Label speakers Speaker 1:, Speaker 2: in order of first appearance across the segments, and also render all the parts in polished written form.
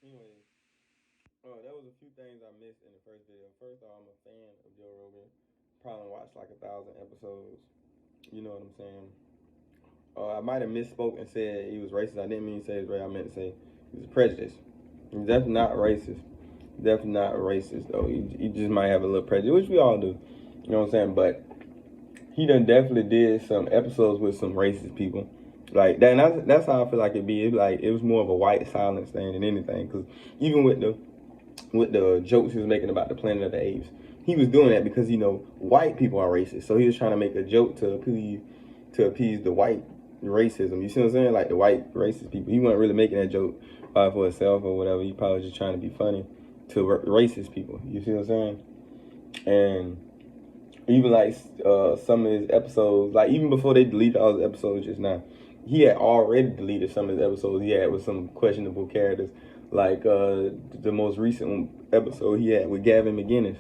Speaker 1: Anyways, there was a few things I missed in the first video. First off, I'm a fan of Joe Rogan. Probably watched like 1,000 episodes. You know what I'm saying? I might have misspoke and said he was racist. I didn't mean to say he was racist. I meant to say he was prejudiced. He's definitely not racist. Definitely not racist though. He just might have a little prejudice, which we all do. You know what I'm saying? But he done definitely did some episodes with some racist people. Like that, and that's how I feel like it be. It was more of a white silence thing than anything. Because even with the jokes he was making about the Planet of the Apes, he was doing that because white people are racist. So he was trying to make a joke to appease the white racism. You see what I'm saying? Like the white racist people. He wasn't really making that joke for himself or whatever. He probably was just trying to be funny to racist people. You see what I'm saying? And even like some of his episodes, like even before they deleted all his episodes just now, he had already deleted some of his episodes he had with some questionable characters. Like the most recent episode he had with Gavin McGinnis.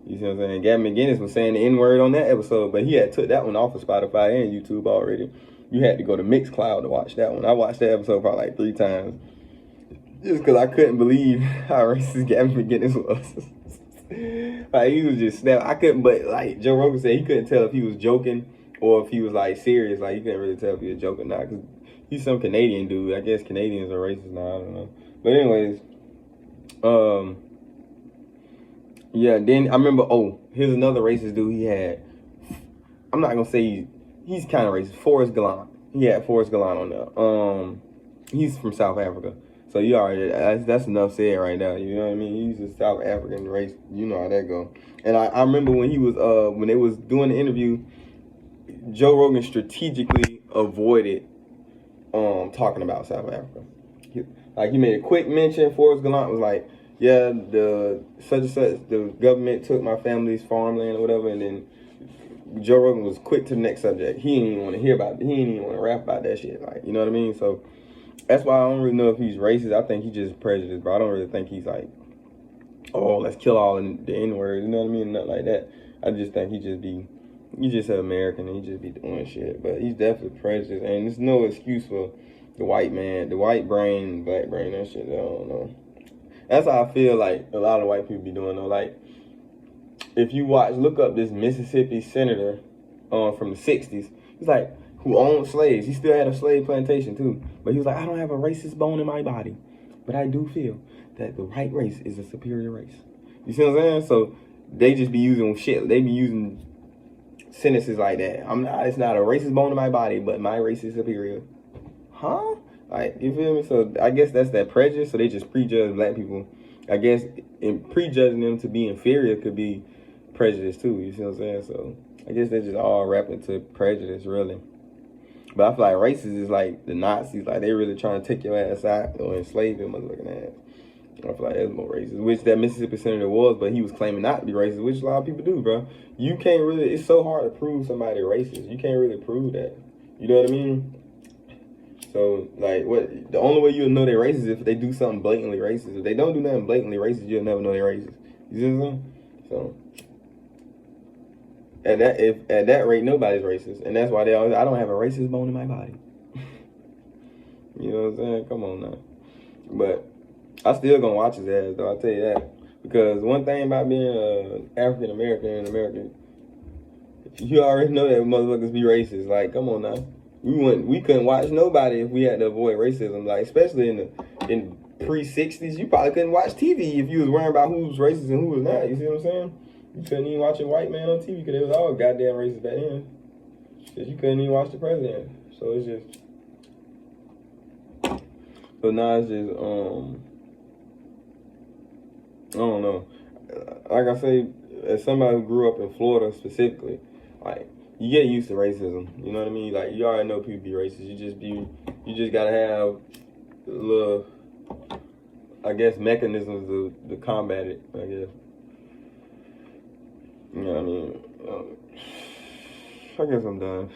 Speaker 1: You see what I'm saying? Gavin McGinnis was saying the N-word on that episode, but he had took that one off of Spotify and YouTube already. You had to go to Mixcloud to watch that one. I watched that episode probably like 3 times. Just because I couldn't believe how racist Gavin McGinnis was. Like, he was just snap. I couldn't, but like Joe Rogan said, he couldn't tell if he was joking or if he was like serious. Like, you couldn't really tell if he was joking or not, because he's some Canadian dude. I guess Canadians are racist now. I don't know. But anyways, yeah. Then I remember. Oh, here's another racist dude he had. I'm not gonna say he's kind of racist. Forrest Gallant. He had Forrest Gallant on there. He's from South Africa. So you already, that's enough said right now. You know what I mean? He's a South African race. You know how that go. And I remember when he was when they was doing the interview, Joe Rogan strategically avoided talking about South Africa. He made a quick mention. Forrest Gallant was like, yeah, the such and such, the government took my family's farmland or whatever, and then Joe Rogan was quick to the next subject. He didn't even want to hear about it. He didn't even want to rap about that shit. Like, you know what I mean? So that's why I don't really know if he's racist. I think he's just prejudiced, bro. I don't really think he's like, oh, let's kill all the N-words, you know what I mean? Nothing like that. I just think he's just an American and he just be doing shit. But he's definitely prejudiced, and there's no excuse for the white man, the white brain, black brain, that shit. I don't know. That's how I feel like a lot of white people be doing though. Like, if you look up this Mississippi senator from the 60s, he's like, who owned slaves. He still had a slave plantation too. But he was like, I don't have a racist bone in my body, but I do feel that the white race is a superior race. You see what I'm saying? So they just be using shit. They be using sentences like that. It's not a racist bone in my body, but my race is superior. Huh? Like, you feel me? So I guess that's that prejudice. So they just prejudge black people. I guess in prejudging them to be inferior could be prejudice too. You see what I'm saying? So I guess they're just all wrapped into prejudice, really. But I feel like racists is like the Nazis. Like, they really trying to take your ass out or enslave your motherfucking ass. I feel like that's more racist. Which that Mississippi senator was, but he was claiming not to be racist, which a lot of people do, bro. You can't really, it's so hard to prove somebody racist. You can't really prove that. You know what I mean? So, like, the only way you'll know they're racist is if they do something blatantly racist. If they don't do nothing blatantly racist, you'll never know they're racist. You see what I'm saying? So, at that rate, nobody's racist. And that's why they always, I don't have a racist bone in my body. You know what I'm saying? Come on now. But I still gonna watch his ass, though, I'll tell you that. Because one thing about being African American in America, you already know that motherfuckers be racist. Like, come on now. We couldn't watch nobody if we had to avoid racism. Like, especially in pre-60s, you probably couldn't watch TV if you was worrying about who was racist and who was not. You see what I'm saying? You couldn't even watch a white man on TV because it was all goddamn racist back then. Because you couldn't even watch the president. So it's just... So now it's just, I don't know. Like I say, as somebody who grew up in Florida specifically, like, you get used to racism. You know what I mean? Like, you already know people be racist. You just gotta have a little, I guess, mechanisms to combat it, I guess. You know what I mean? I guess I'm done.